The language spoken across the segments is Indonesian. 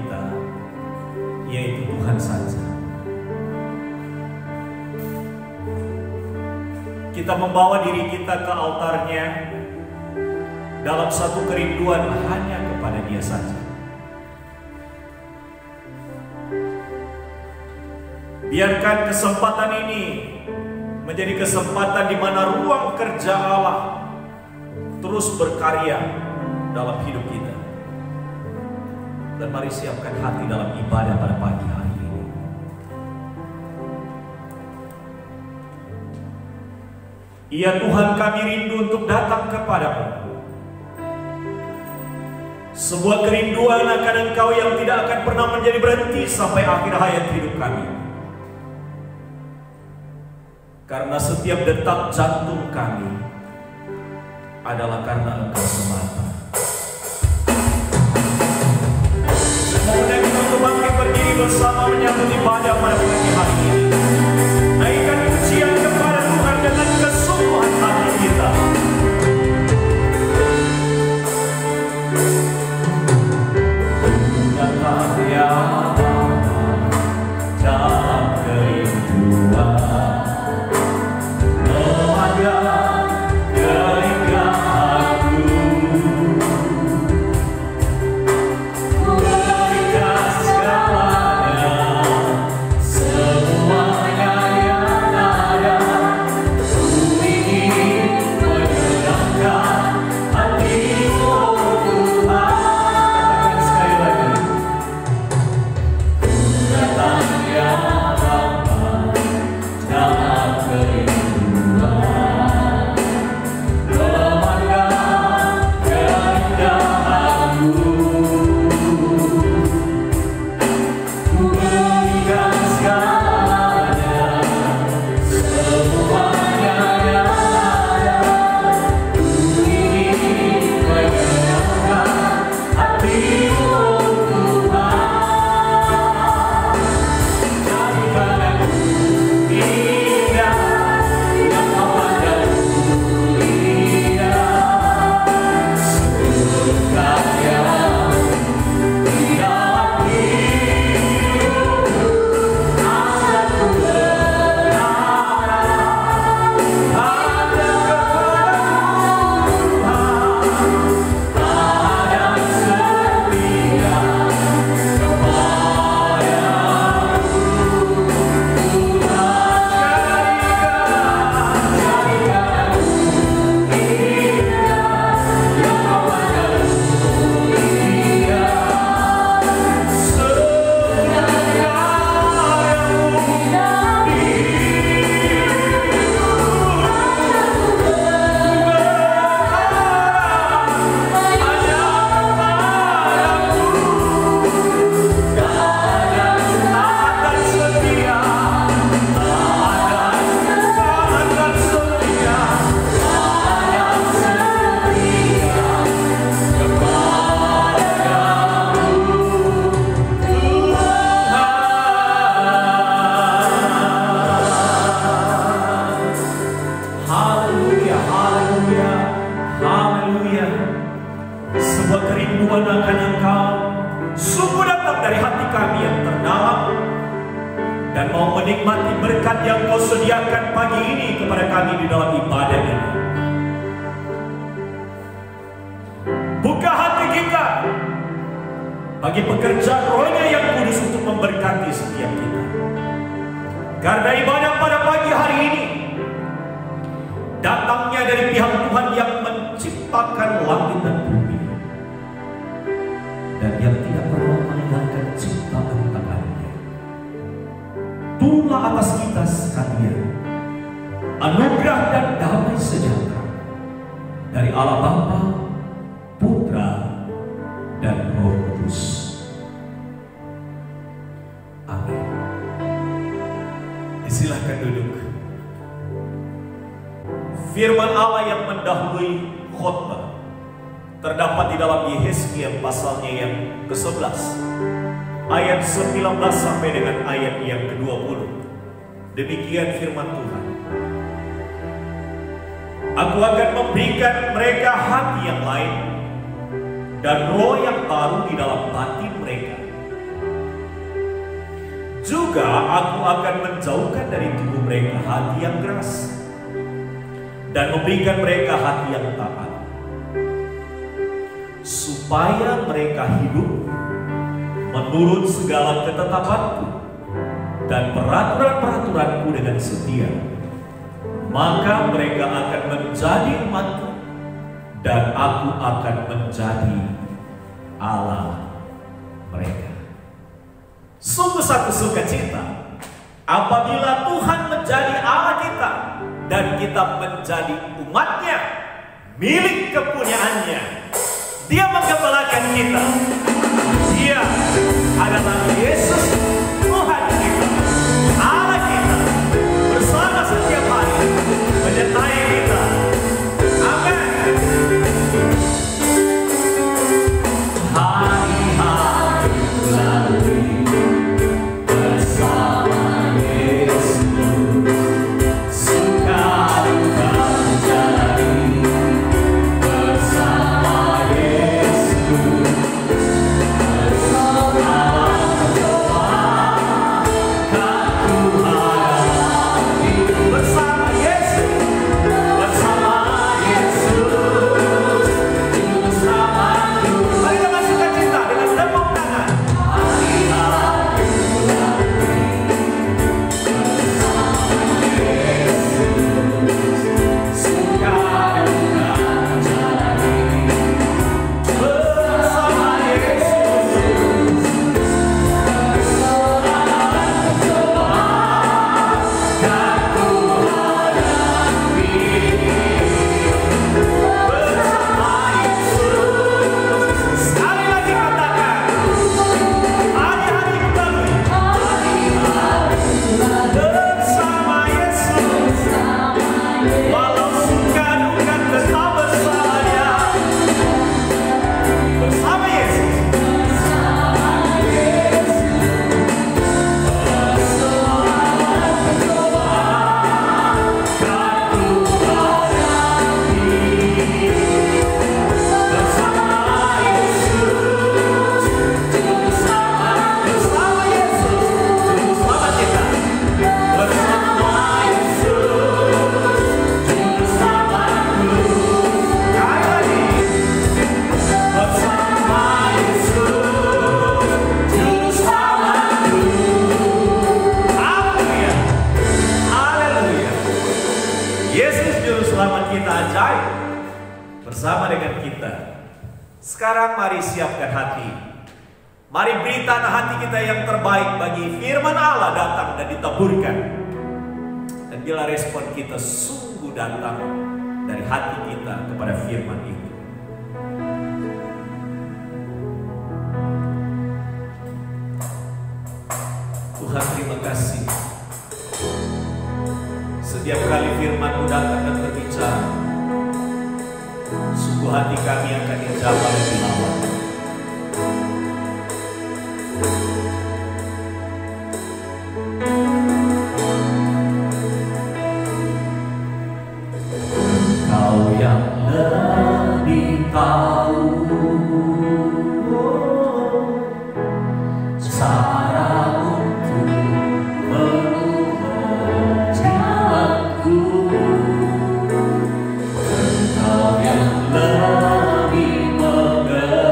kita, yaitu Tuhan saja. Kita membawa diri kita ke altarnya dalam satu kerinduan hanya kepada Dia saja. Biarkan kesempatan ini menjadi kesempatan di mana ruang kerja Allah terus berkarya dalam hidup kita. Dan mari siapkan hati dalam ibadah pada pagi hari ini. Ya Tuhan, kami rindu untuk datang kepadamu. Sebuah kerinduan akan Engkau yang tidak akan pernah menjadi berhenti sampai akhir hayat hidup kami. Karena setiap detak jantung kami adalah karena Engkau semata. Semoga kita untuk bangkit berdiri bersama menyambut ibadah pada pagi hari ini. Naikkan pujian kepada Tuhan dengan kesungguhan hati kita. Datang ya Bapa dalam kerinduan. Bagi pekerjaan Roh-Nya yang kudus untuk memberkati setiap kita. Karena ibadah pada pagi hari ini datangnya dari pihak Tuhan yang menciptakan langit dan bumi, dan yang tidak pernah meninggalkan ciptaan tangannya. Turunlah atas kita sekalian anugerah dan damai sejahtera dari Allah Bapa, Putra, dan Roh Kudus. Amin. Silakan duduk. Firman Allah yang mendahului khotbah terdapat di dalam Yehezkiel pasalnya yang ke-11 ayat 19 sampai dengan ayat yang ke-20. Demikian firman Tuhan. Aku akan memberikan mereka hati yang lain dan roh yang baru di dalam batin mereka. Juga aku akan menjauhkan dari tubuh mereka hati yang keras dan memberikan mereka hati yang taat, supaya mereka hidup menurut segala ketetapanku dan peraturan-peraturanku dengan setia. Maka mereka akan menjadi umatku dan aku akan menjadi Allah mereka. Sungguh satu sukacita apabila Tuhan menjadi Allah kita dan kita menjadi umatnya, milik kepunyaannya. Dia menggembalakan kita. Dia adalah Yesus, Tuhan kita, Allah kita, bersama setiap hari menyertai kita. Amin. Hari-hari lalui bersama Yesus, suka duka jalani bersama Yesus, bersama Tuhan kan ku hadapi, bersama Yesus, bersama Yesus, bersama Tuhan. Mari dengan sukacita, dengan tepuk tangan. Hari-hari suka duka jalani bersama Yesus, kan ku hadapi, bersama Yesus. Sekali lagi katakan, hari-hari ku lalui bersama Yesus, walau suka duka tetap bersama Dia, bersama Yesus. Yesus juru selamat kita ajaib bersama dengan kita. Sekarang mari siapkan hati. Mari beri tanah hati kita yang terbaik bagi firman Allah datang dan ditaburkan. Dan bila respon kita sungguh datang dari hati kita kepada firman itu, Tuhan terima kasih. Setiap kali firman-Mu datang dan berbicara, sungguh hati kami akan dijawab lebih lama. Engkau yang lebih tahu cara untuk menguji aku. Engkau yang lebih mengerti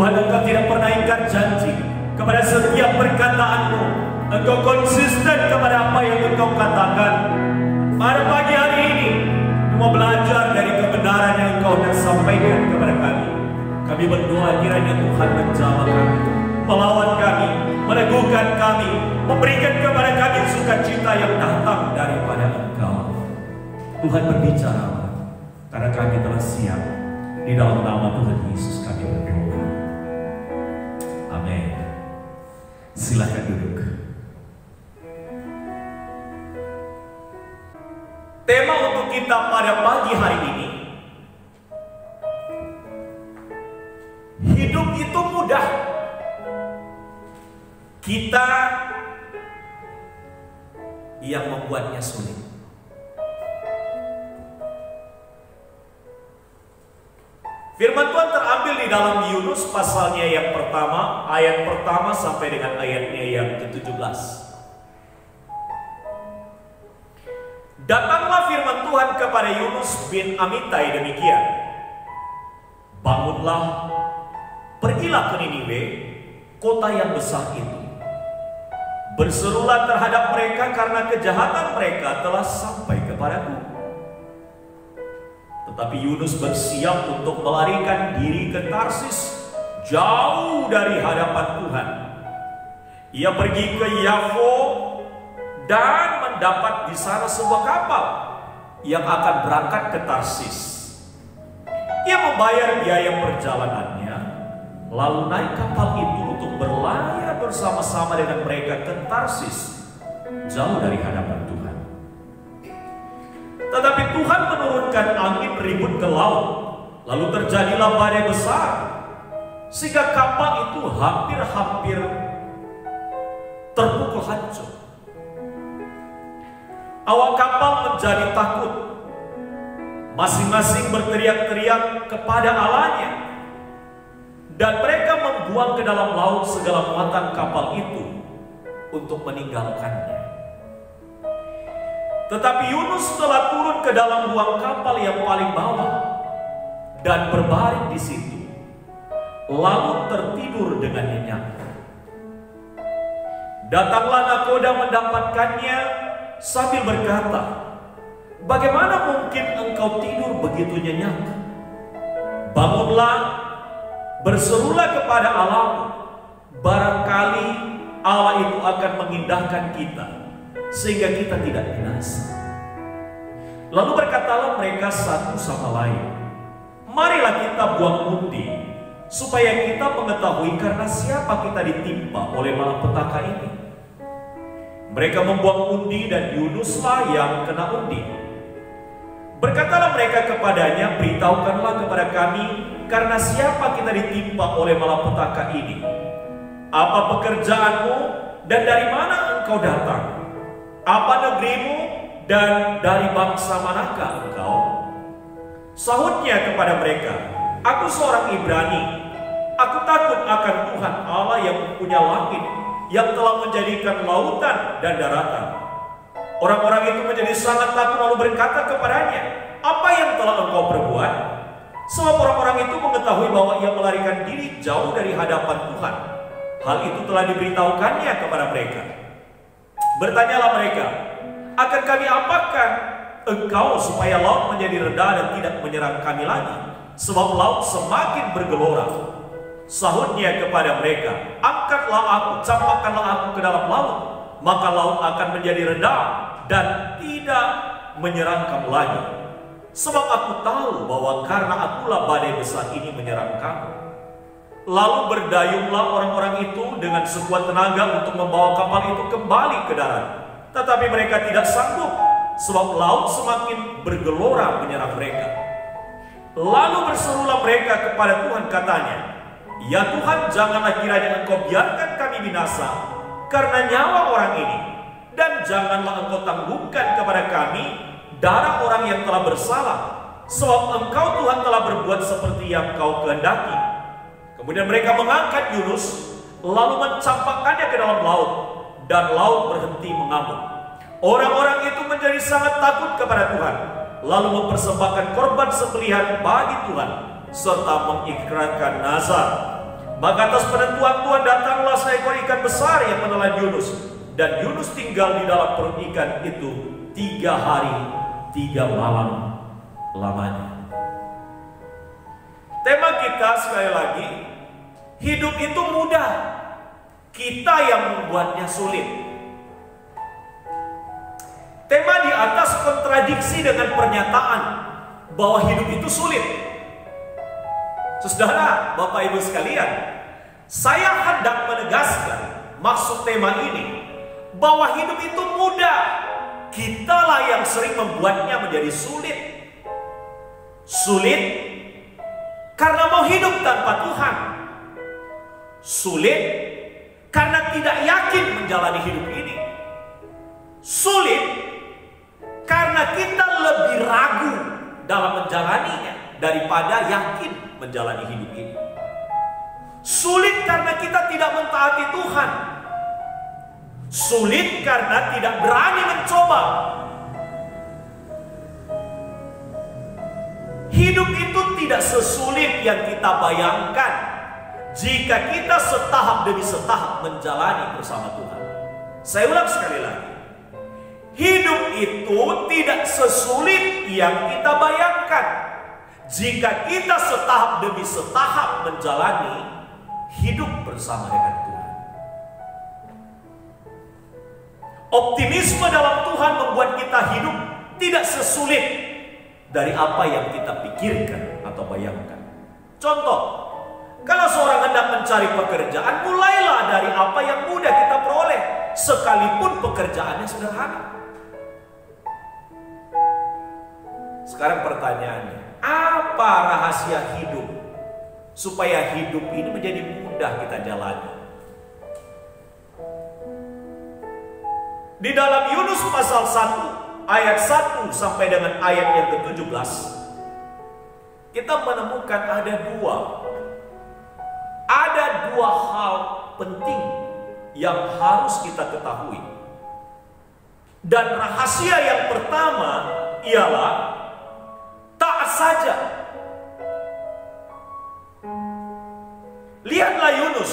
Tuhan, Engkau tidak pernah ingkar janji. Kepada setiap perkataanmu, Engkau konsisten kepada apa yang Engkau katakan. Pada pagi hari ini, mau belajar dari kebenaran yang Engkau sudah sampaikan kepada kami. Kami berdoa kiranya Tuhan menjawab kami, melawan kami, meneguhkan kami, memberikan kepada kami sukacita yang datang daripada Engkau. Tuhan berbicara, karena kami telah siap. Di dalam nama Tuhan Yesus kami berdoa. Amin. Silakan duduk. Tema untuk kita pada pagi hari ini, hidup itu mudah. Kita yang membuatnya sulit. Firman Tuhan terambil di dalam Yunus pasalnya yang pertama, ayat pertama sampai dengan ayatnya yang ke-17. Datanglah firman Tuhan kepada Yunus bin Amittai demikian. Bangunlah, pergilah ke Niniwe, kota yang besar itu. Berserulah terhadap mereka karena kejahatan mereka telah sampai kepadaku. Tetapi Yunus bersiap untuk melarikan diri ke Tarsis, jauh dari hadapan Tuhan. Ia pergi ke Yafo dan mendapat di sana sebuah kapal yang akan berangkat ke Tarsis. Ia membayar biaya perjalanannya, lalu naik kapal itu untuk berlayar bersama-sama dengan mereka ke Tarsis, jauh dari hadapan Tuhan. Tetapi Tuhan menurunkan angin ribut ke laut, lalu terjadilah badai besar, sehingga kapal itu hampir-hampir terpukul hancur. Awak kapal menjadi takut, masing-masing berteriak-teriak kepada Allahnya, dan mereka membuang ke dalam laut segala muatan kapal itu untuk meninggalkannya. Tetapi Yunus telah turun ke dalam ruang kapal yang paling bawah dan berbaring di situ, lalu tertidur dengan nyenyak. Datanglah nakoda mendapatkannya sambil berkata, "Bagaimana mungkin engkau tidur begitu nyenyak? Bangunlah, berserulah kepada Allahmu, barangkali Allah itu akan mengindahkan kita, sehingga kita tidak binasa." Lalu berkatalah mereka satu sama lain, "Marilah kita buang undi, supaya kita mengetahui karena siapa kita ditimpa oleh malapetaka ini." Mereka membuang undi dan Yunuslah yang kena undi. Berkatalah mereka kepadanya, "Beritahukanlah kepada kami karena siapa kita ditimpa oleh malapetaka ini. Apa pekerjaanmu dan dari mana engkau datang? Apa negerimu dan dari bangsa manakah engkau?" Sahutnya kepada mereka, "Aku seorang Ibrani. Aku takut akan Tuhan Allah yang punya langit, yang telah menjadikan lautan dan daratan." Orang-orang itu menjadi sangat takut lalu berkata kepadanya, "Apa yang telah engkau perbuat?" Sebab orang-orang itu mengetahui bahwa ia melarikan diri jauh dari hadapan Tuhan. Hal itu telah diberitahukannya kepada mereka. Bertanyalah mereka, "Akan kami apakan engkau supaya laut menjadi reda dan tidak menyerang kami lagi? Sebab laut semakin bergelora." Sahutnya kepada mereka, "Angkatlah aku, campakkanlah aku ke dalam laut, maka laut akan menjadi reda dan tidak menyerang kamu lagi. Sebab aku tahu bahwa karena akulah badai besar ini menyerang kamu." Lalu berdayunglah orang-orang itu dengan sekuat tenaga untuk membawa kapal itu kembali ke darat. Tetapi mereka tidak sanggup, sebab laut semakin bergelora menyerang mereka. Lalu berserulah mereka kepada Tuhan, katanya, "Ya Tuhan, janganlah kiranya engkau biarkan kami binasa karena nyawa orang ini, dan janganlah engkau tanggungkan kepada kami darah orang yang telah bersalah, sebab engkau Tuhan telah berbuat seperti yang kau kehendaki." Kemudian mereka mengangkat Yunus, lalu mencampakkannya ke dalam laut, dan laut berhenti mengamuk. Orang-orang itu menjadi sangat takut kepada Tuhan, lalu mempersembahkan korban sembelihan bagi Tuhan, serta mengikrarkan nazar. Maka atas penentuan Tuhan datanglah seekor ikan besar yang menelan Yunus. Dan Yunus tinggal di dalam perut ikan itu 3 hari 3 malam lamanya. Tema kita sekali lagi, hidup itu mudah, kita yang membuatnya sulit. Tema di atas kontradiksi dengan pernyataan bahwa hidup itu sulit. Saudara, Bapak Ibu sekalian, saya hendak menegaskan maksud tema ini bahwa hidup itu mudah, kitalah yang sering membuatnya menjadi sulit. Sulit karena mau hidup tanpa Tuhan. Sulit karena tidak yakin menjalani hidup ini. Sulit karena kita lebih ragu dalam menjalaninya daripada yakin menjalani hidup ini. Sulit karena kita tidak mentaati Tuhan. Sulit karena tidak berani mencoba. Hidup itu tidak sesulit yang kita bayangkan jika kita setahap demi setahap menjalani bersama Tuhan. Saya ulang sekali lagi. Hidup itu tidak sesulit yang kita bayangkan jika kita setahap demi setahap menjalani hidup bersama dengan Tuhan. Optimisme dalam Tuhan membuat kita hidup tidak sesulit dari apa yang kita pikirkan atau bayangkan. Contoh, kalau seorang hendak mencari pekerjaan, mulailah dari apa yang mudah kita peroleh, sekalipun pekerjaannya sederhana. Sekarang pertanyaannya, apa rahasia hidup supaya hidup ini menjadi mudah kita jalani? Di dalam Yunus pasal 1 ayat 1 sampai dengan ayat yang ke-17, kita menemukan ada dua hal penting yang harus kita ketahui. Dan rahasia yang pertama ialah taat saja. Lihatlah Yunus,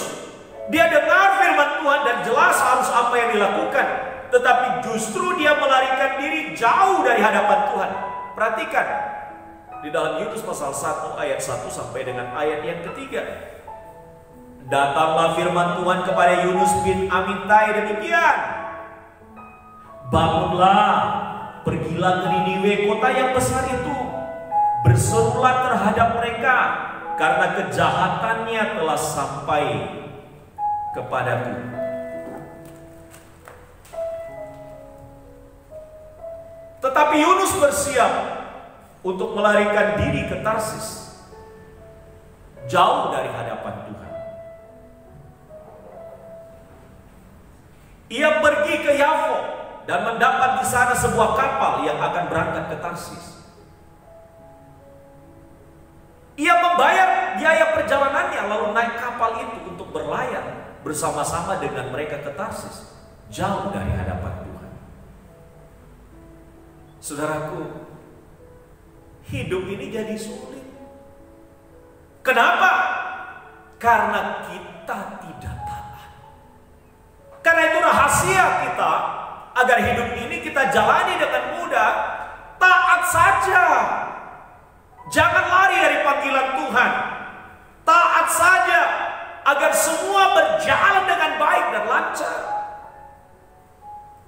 dia dengar firman Tuhan dan jelas harus apa yang dilakukan, tetapi justru dia melarikan diri jauh dari hadapan Tuhan. Perhatikan di dalam Yunus pasal 1 ayat 1 sampai dengan ayat yang ketiga. Datanglah firman Tuhan kepada Yunus bin Amittai demikian. Bangunlah, pergilah ke Niniwe, kota yang besar itu. Berserulah terhadap mereka, karena kejahatannya telah sampai kepadaku. Tetapi Yunus bersiap untuk melarikan diri ke Tarsis, jauh dari hadapan Tuhan. Ia pergi ke Yafo dan mendapat di sana sebuah kapal yang akan berangkat ke Tarsis. Ia membayar biaya perjalanannya lalu naik kapal itu untuk berlayar bersama-sama dengan mereka ke Tarsis, jauh dari hadapan Tuhan. Saudaraku, hidup ini jadi sulit. Kenapa? Karena kita tidak taat. Karena itu rahasia kita agar hidup ini kita jalani dengan mudah, taat saja. Jangan lari dari panggilan Tuhan. Taat saja agar semua berjalan dengan baik dan lancar.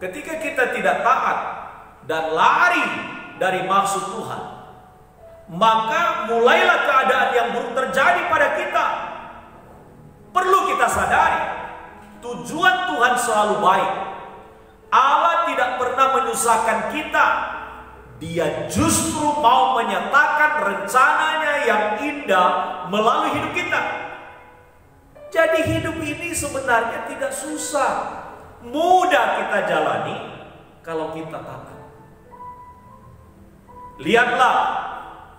Ketika kita tidak taat dan lari dari maksud Tuhan, maka mulailah keadaan yang buruk terjadi pada kita. Perlu kita sadari, tujuan Tuhan selalu baik. Allah tidak pernah menyusahkan kita. Dia justru mau menyatakan rencananya yang indah melalui hidup kita. Jadi hidup ini sebenarnya tidak susah, mudah kita jalani kalau kita taat. Lihatlah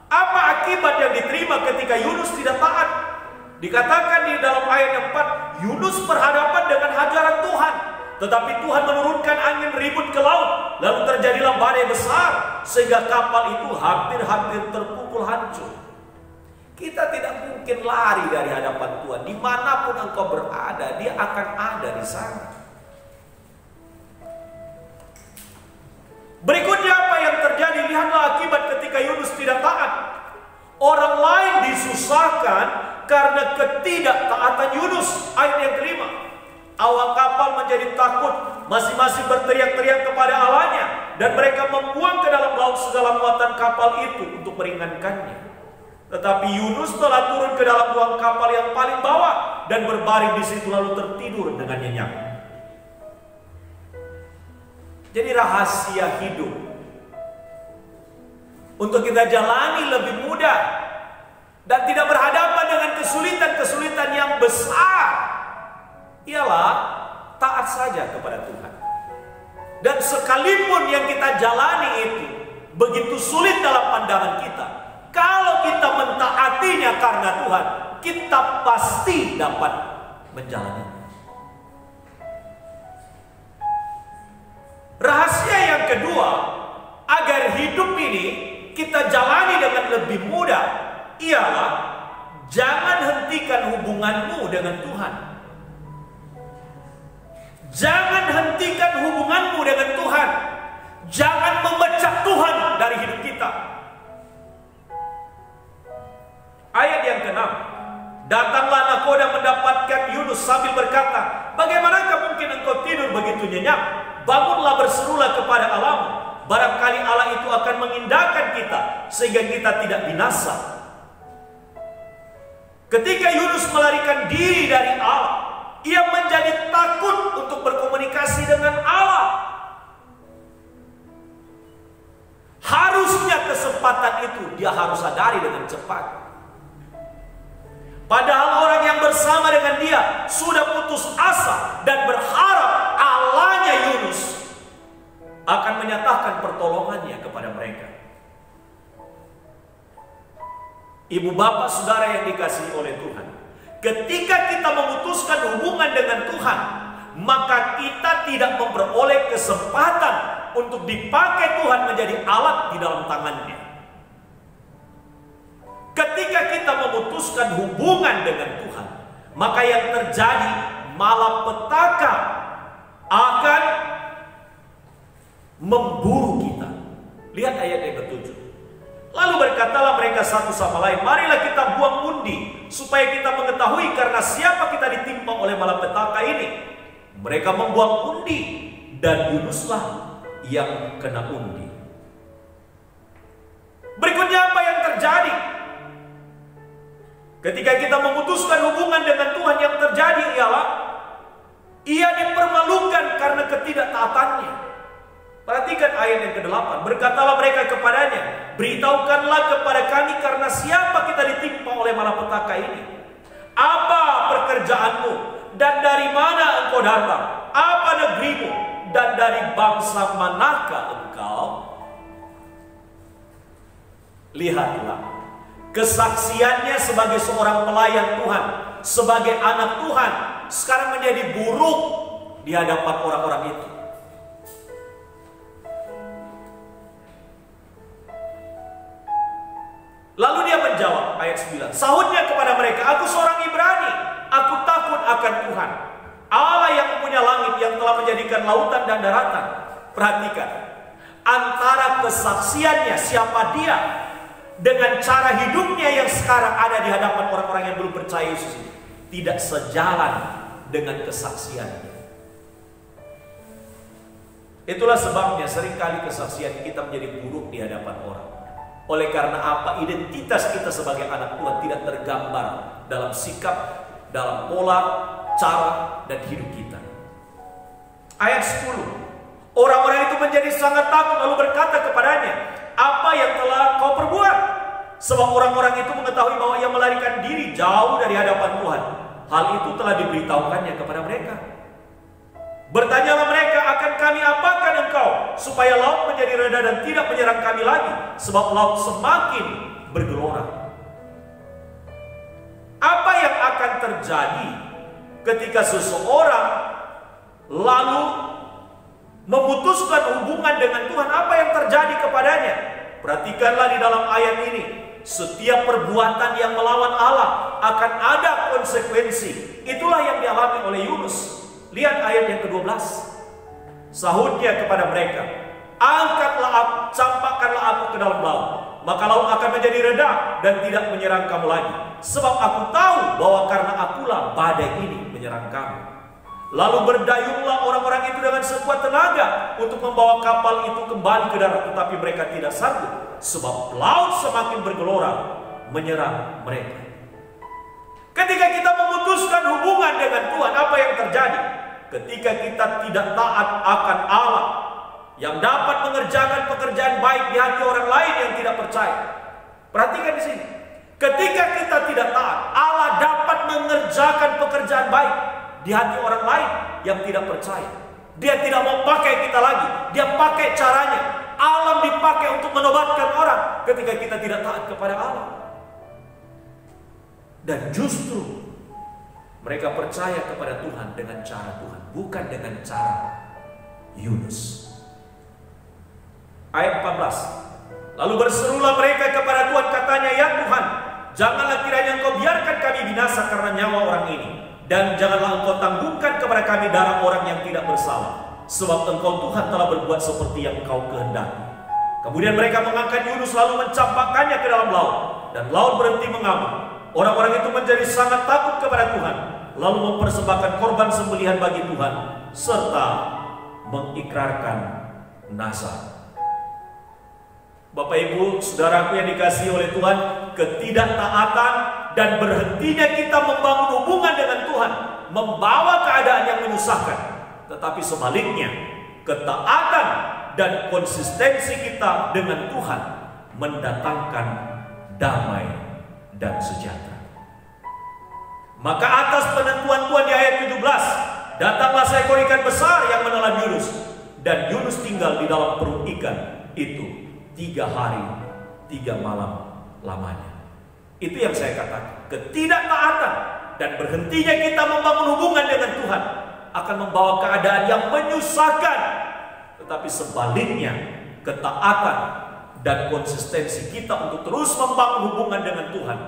apa akibat yang diterima ketika Yunus tidak taat. Dikatakan di dalam ayat yang 4, Yunus berhadapan dengan hajaran Tuhan, tetapi Tuhan menurunkan angin ribut ke laut, lalu terjadilah badai besar sehingga kapal itu hampir-hampir terpukul hancur. Kita tidak mungkin lari dari hadapan Tuhan. Dimanapun engkau berada, Dia akan ada di sana. Berikutnya apa yang terjadi? Lihatlah akibat ketika Yunus tidak taat. Orang lain disusahkan karena ketidaktaatan Yunus. Ayat yang kelima. Awak kapal menjadi takut, masing-masing berteriak-teriak kepada Allahnya, dan mereka membuang ke dalam laut segala muatan kapal itu untuk meringankannya. Tetapi Yunus telah turun ke dalam ruang kapal yang paling bawah dan berbaring di situ lalu tertidur dengan nyenyak. Jadi rahasia hidup untuk kita jalani lebih mudah dan tidak berhadapan dengan kesulitan-kesulitan yang besar ialah taat saja kepada Tuhan. Dan sekalipun yang kita jalani itu begitu sulit dalam pandangan kita, kalau kita mentaatinya karena Tuhan, kita pasti dapat menjalaninya. Rahasia yang kedua, agar hidup ini kita jalani dengan lebih mudah, ialah jangan hentikan hubunganmu dengan Tuhan. Jangan hentikan hubunganmu dengan Tuhan. Jangan memecah Tuhan dari hidup kita. Ayat yang ke-6. Datanglah nakoda mendapatkan Yunus sambil berkata, bagaimanakah mungkin engkau tidur begitu nyenyak? Bangunlah, berserulah kepada Allahmu. Barangkali Allah itu akan mengindahkan kita sehingga kita tidak binasa. Ketika Yunus melarikan diri dari Allah, ia menjadi takut untuk berkomunikasi dengan Allah. Harusnya kesempatan itu dia harus sadari dengan cepat. Padahal orang yang bersama dengan dia sudah putus asa dan berharap Allahnya Yunus akan menyatakan pertolongannya kepada mereka. Ibu bapak saudara yang dikasihi oleh Tuhan, ketika kita memutuskan hubungan dengan Tuhan, maka kita tidak memperoleh kesempatan untuk dipakai Tuhan menjadi alat di dalam tangannya. Ketika kita memutuskan hubungan dengan Tuhan, maka yang terjadi malapetaka akan memburu kita. Lihat ayat yang ke-7. Lalu berkatalah mereka satu sama lain, marilah kita buang undi, supaya kita mengetahui karena siapa kita ditimpa oleh malapetaka ini. Mereka membuang undi, dan Yunuslah yang kena undi. Berikutnya apa yang terjadi? Ketika kita memutuskan hubungan dengan Tuhan, yang terjadi ialah ia dipermalukan karena ketidaktaatannya. Perhatikan ayat yang ke-8. Berkatalah mereka kepadanya, beritahukanlah kepada kami karena siapa kita ditimpa oleh malapetaka ini. Apa pekerjaanmu dan dari mana engkau datang? Apa negerimu dan dari bangsa manakah engkau? Lihatlah, kesaksiannya sebagai seorang pelayan Tuhan, sebagai anak Tuhan, sekarang menjadi buruk di hadapan orang-orang itu. Lalu dia menjawab, ayat 9. Sahutnya kepada mereka, aku seorang Ibrani, aku takut akan Tuhan, Allah yang mempunyai langit, yang telah menjadikan lautan dan daratan. Perhatikan, antara kesaksiannya siapa dia dengan cara hidupnya yang sekarang ada di hadapan orang-orang yang belum percaya Yesus ini tidak sejalan dengan kesaksiannya. Itulah sebabnya seringkali kesaksian kita menjadi buruk di hadapan orang. Oleh karena apa? Identitas kita sebagai anak Tuhan tidak tergambar dalam sikap, dalam pola, cara, dan hidup kita. Ayat 10. Orang-orang itu menjadi sangat takut lalu berkata kepadanya, apa yang telah kau perbuat? Sebab orang-orang itu mengetahui bahwa ia melarikan diri jauh dari hadapan Tuhan. Hal itu telah diberitahukannya kepada mereka. Bertanyalah mereka, akan kami apakan engkau supaya laut menjadi reda dan tidak menyerang kami lagi, sebab laut semakin bergelora. Apa yang akan terjadi ketika seseorang lalu memutuskan hubungan dengan Tuhan? Apa yang terjadi kepadanya? Perhatikanlah di dalam ayat ini. setiap perbuatan yang melawan Allah akan ada konsekuensi. Itulah yang dialami oleh Yunus. Lihat ayat yang ke-12. Sahutnya kepada mereka, angkatlah aku, campakkanlah aku ke dalam laut, maka laut akan menjadi reda dan tidak menyerang kamu lagi. Sebab aku tahu bahwa karena akulah badai ini menyerang kamu. Lalu berdayunglah orang-orang itu dengan sekuat tenaga untuk membawa kapal itu kembali ke darat, tetapi mereka tidak sanggup, sebab laut semakin bergelora menyerang mereka. Ketika kita memutuskan hubungan dengan Tuhan, apa yang terjadi? Ketika kita tidak taat akan Allah yang dapat mengerjakan pekerjaan baik di hati orang lain yang tidak percaya. Perhatikan di sini. Ketika kita tidak taat, Allah dapat mengerjakan pekerjaan baik di hati orang lain yang tidak percaya. Dia tidak mau pakai kita lagi. Dia pakai caranya. Alam dipakai untuk menobatkan orang ketika kita tidak taat kepada Allah. Dan justru mereka percaya kepada Tuhan dengan cara Tuhan, bukan dengan cara Yunus. Ayat 14. Lalu berserulah mereka kepada Tuhan, katanya, ya Tuhan, janganlah kiranya Engkau biarkan kami binasa karena nyawa orang ini, dan janganlah Engkau tanggungkan kepada kami darah orang yang tidak bersalah, sebab Engkau Tuhan telah berbuat seperti yang Engkau kehendaki. Kemudian mereka mengangkat Yunus lalu mencampakkannya ke dalam laut, dan laut berhenti mengamuk. Orang-orang itu menjadi sangat takut kepada Tuhan, lalu mempersembahkan korban sembelihan bagi Tuhan, serta mengikrarkan nazar. Bapak Ibu, saudaraku yang dikasihi oleh Tuhan, ketidaktaatan dan berhentinya kita membangun hubungan dengan Tuhan membawa keadaan yang menyusahkan. Tetapi sebaliknya, ketaatan dan konsistensi kita dengan Tuhan mendatangkan damai dan sejahtera. Maka atas penentuan Tuhan di ayat 17, datanglah seekor ikan besar yang menelan Yunus, dan Yunus tinggal di dalam perut ikan itu 3 hari 3 malam lamanya. Itu yang saya katakan, ketidaktaatan dan berhentinya kita membangun hubungan dengan Tuhan akan membawa keadaan yang menyusahkan. Tetapi sebaliknya, ketaatan dan konsistensi kita untuk terus membangun hubungan dengan Tuhan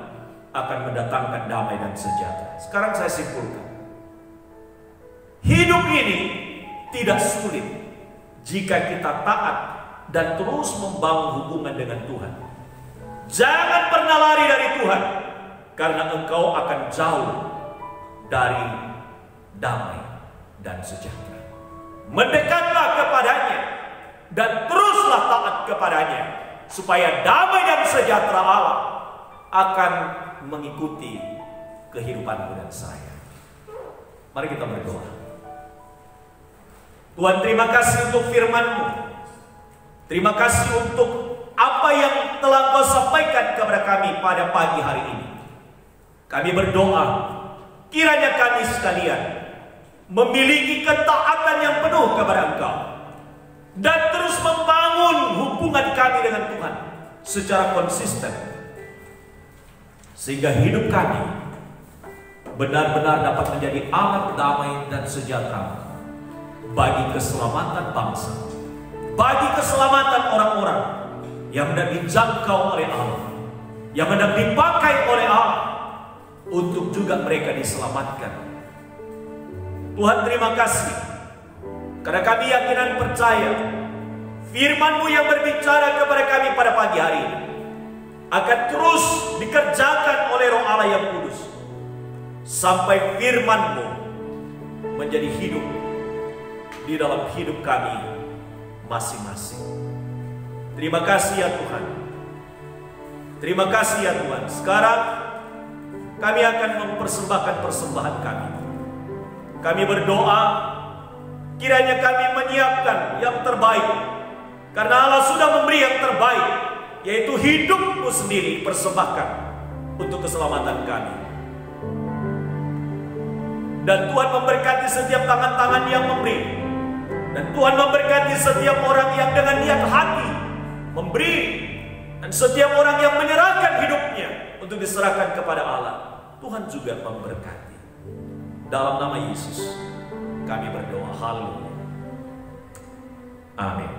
akan mendatangkan damai dan sejahtera. Sekarang saya simpulkan, hidup ini tidak sulit jika kita taat dan terus membangun hubungan dengan Tuhan. Jangan pernah lari dari Tuhan, karena engkau akan jauh dari damai dan sejahtera. Mendekatlah kepadanya dan teruslah taat kepadanya, supaya damai dan sejahtera Allah akan mengikuti kehidupanmu dan saya. Mari kita berdoa. Tuhan, terima kasih untuk firman-Mu. Terima kasih untuk apa yang telah Kau sampaikan kepada kami pada pagi hari ini. Kami berdoa, kiranya kami sekalian memiliki ketaatan yang penuh kepada Engkau, dan terus membangun hubungan kami dengan Tuhan secara konsisten, sehingga hidup kami benar-benar dapat menjadi alat damai dan sejahtera bagi keselamatan bangsa, bagi keselamatan orang-orang yang hendak dijangkau oleh Allah, yang hendak dipakai oleh Allah untuk juga mereka diselamatkan. Tuhan, terima kasih karena kami yakin dan percaya firman-Mu yang berbicara kepada kami pada pagi hari ini akan terus dikerjakan oleh Roh Allah yang kudus sampai firman-Mu menjadi hidup di dalam hidup kami masing-masing. Terima kasih ya Tuhan. Terima kasih ya Tuhan. Sekarang kami akan mempersembahkan persembahan kami. Kami berdoa, kiranya kami menyiapkan yang terbaik, karena Allah sudah memberi yang terbaik, yaitu hidup-Mu sendiri persembahkan untuk keselamatan kami. Dan Tuhan memberkati setiap tangan-tangan yang memberi, dan Tuhan memberkati setiap orang yang dengan niat hati memberi, dan setiap orang yang menyerahkan hidupnya untuk diserahkan kepada Allah. Tuhan juga memberkati. Dalam nama Yesus kami berdoa. Haleluya. Amin.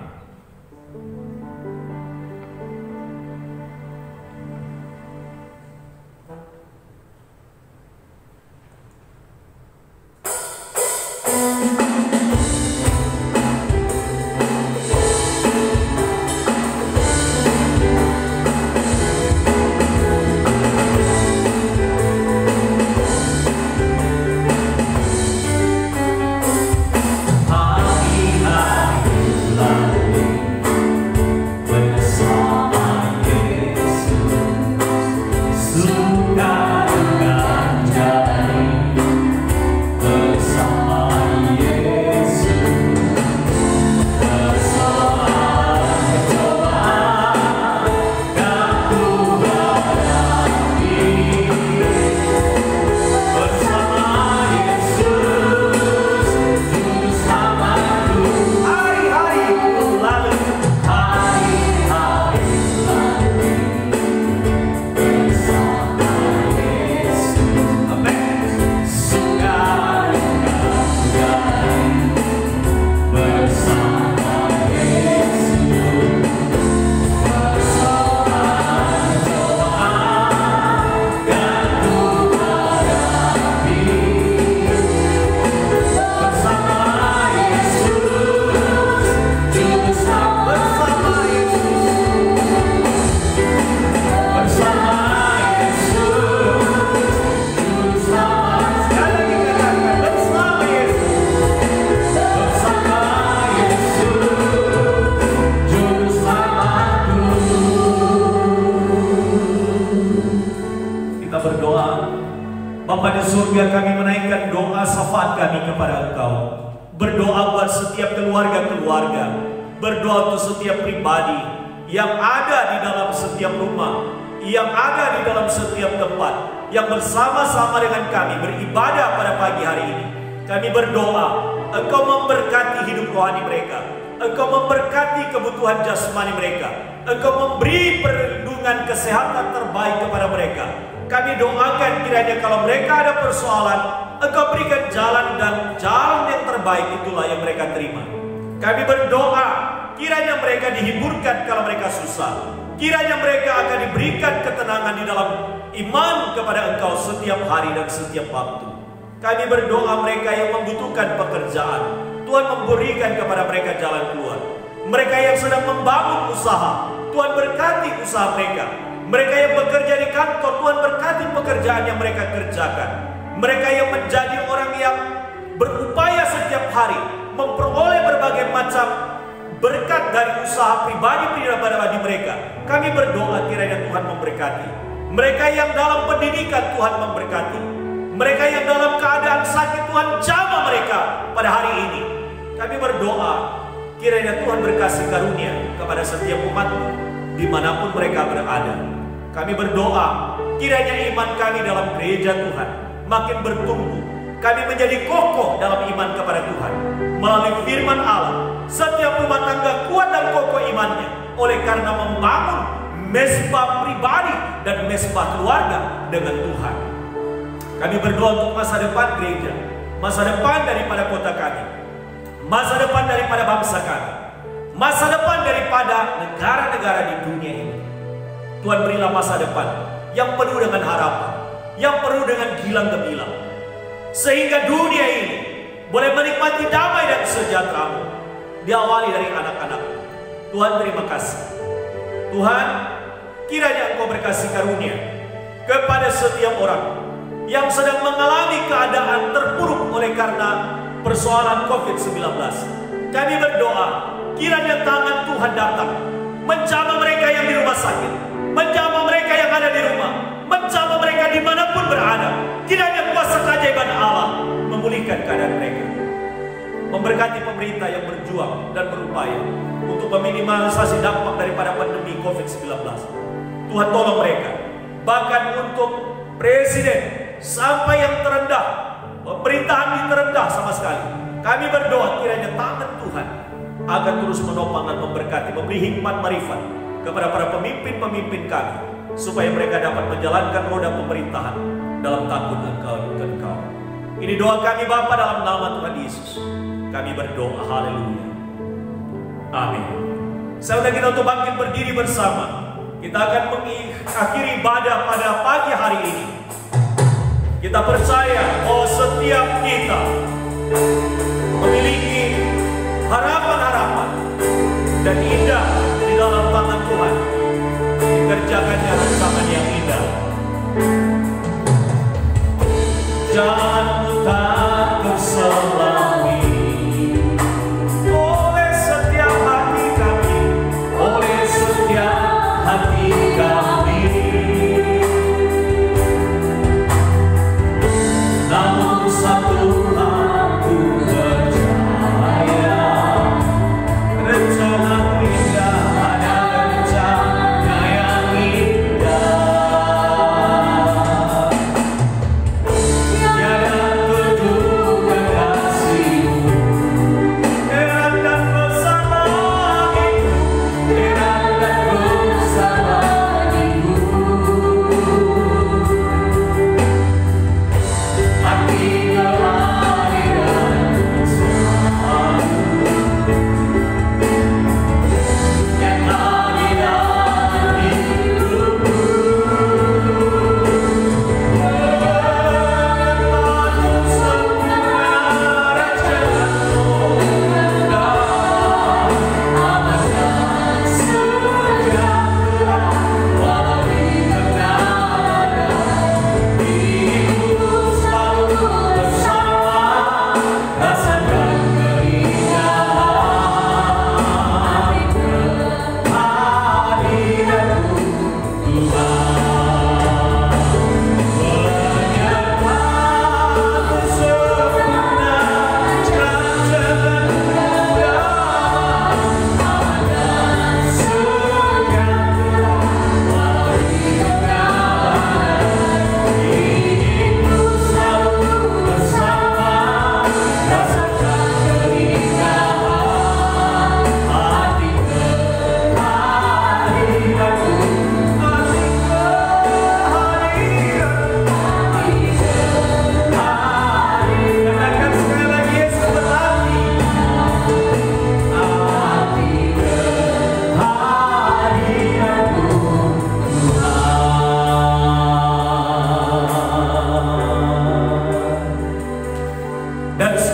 menyerahkan doa syafaat kami kepada Engkau. Berdoa buat setiap keluarga-keluarga, berdoa untuk setiap pribadi yang ada di dalam setiap rumah, yang ada di dalam setiap tempat, yang bersama-sama dengan kami beribadah pada pagi hari ini. Kami berdoa, Engkau memberkati hidup rohani mereka, Engkau memberkati kebutuhan jasmani mereka, Engkau memberi perlindungan kesehatan terbaik kepada mereka. Kami doakan kiranya kalau mereka ada persoalan, Engkau berikan jalan, dan jalan yang terbaik itulah yang mereka terima. Kami berdoa kiranya mereka dihiburkan kalau mereka susah, kiranya mereka akan diberikan ketenangan di dalam iman kepada Engkau setiap hari dan setiap waktu. Kami berdoa mereka yang membutuhkan pekerjaan, Tuhan memberikan kepada mereka jalan keluar. Mereka yang sedang membangun usaha, Tuhan berkati usaha mereka. Mereka yang bekerja di kantor, Tuhan berkati pekerjaan yang mereka kerjakan. Mereka yang menjadi orang yang berupaya setiap hari memperoleh berbagai macam berkat dari usaha pribadi mereka. Kami berdoa kiranya Tuhan memberkati. Mereka yang dalam pendidikan, Tuhan memberkati. Mereka yang dalam keadaan sakit, Tuhan jamah mereka pada hari ini. Kami berdoa kiranya Tuhan berkasih karunia kepada setiap umat-Mu dimanapun mereka berada. Kami berdoa kiranya iman kami dalam gereja Tuhan makin bertumbuh. Kami menjadi kokoh dalam iman kepada Tuhan melalui firman Allah. Setiap rumah tangga kuat dan kokoh imannya oleh karena membangun mesbah pribadi dan mesbah keluarga dengan Tuhan. Kami berdoa untuk masa depan gereja, masa depan daripada kota kami, masa depan daripada bangsa kami, masa depan daripada negara-negara di dunia ini. Tuhan berilah masa depan yang penuh dengan harapan, yang penuh dengan gilang gemilang, sehingga dunia ini boleh menikmati damai dan sejahtera-Mu, diawali dari anak-anak. Tuhan terima kasih. Tuhan, kiranya Engkau berkasih karunia kepada setiap orang yang sedang mengalami keadaan terpuruk oleh karena persoalan COVID-19. Kami berdoa kiranya tangan Tuhan datang menjamah mereka yang di rumah sakit, menjamah mereka yang ada di rumah, menjamah mereka dimanapun berada. Kiranya kuasa keajaiban Allah memulihkan keadaan mereka, memberkati pemerintah yang berjuang dan berupaya untuk meminimalisasi dampak daripada pandemi COVID-19. Tuhan tolong mereka, bahkan untuk presiden sampai yang terendah, pemerintahan yang terendah sama sekali. Kami berdoa kiranya tangan Tuhan akan terus menopang dan memberkati, memberi hikmat marifat kepada para pemimpin-pemimpin kami, supaya mereka dapat menjalankan roda pemerintahan dalam takut Engkau. Ini doa kami Bapa dalam nama Tuhan Yesus. Kami berdoa, haleluya. Amin. Saudara kita untuk bangkit berdiri bersama. Kita akan mengakhiri ibadah pada pagi hari ini. Kita percaya bahwa setiap kita memiliki harapan-harapan dan indah di dalam tangan Tuhan. Dikerjakannya rancangan yang indah. Jangan mudah terselami oleh setiap hati kami, oleh setiap hati kami. Namun satu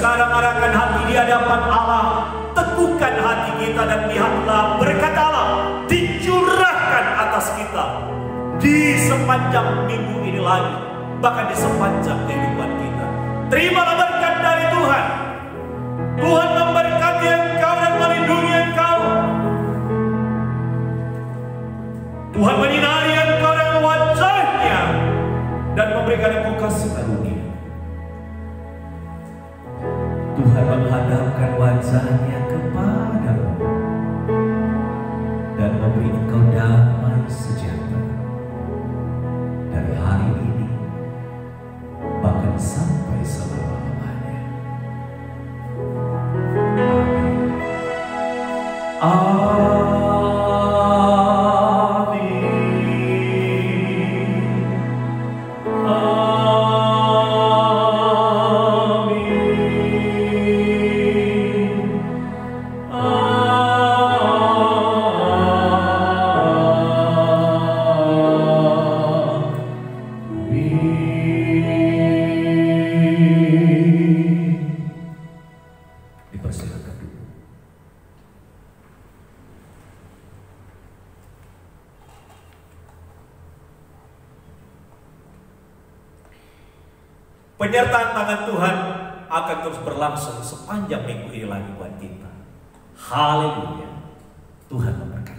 sekarang arahkan hati di hadapan Allah, teguhkan hati kita dan lihatlah berkat Allah dicurahkan atas kita di sepanjang minggu ini lagi, bahkan di sepanjang kehidupan kita. Terimalah berkat dari Tuhan. Tuhan memberkati engkau dan melindungi engkau. Tuhan menyinari engkau dengan wajah-Nya dan memberikan engkau kasih karunia. Tuhan menghadapkan wajah-Nya kepadamu dan memberi engkau damai sejahtera dari hari ini bahkan sampai selama-lamanya. Amin. Dipersilakan dulu. Penyertaan tangan Tuhan akan terus berlangsung sepanjang minggu ini lagi buat kita. Haleluya. Tuhan memberkati.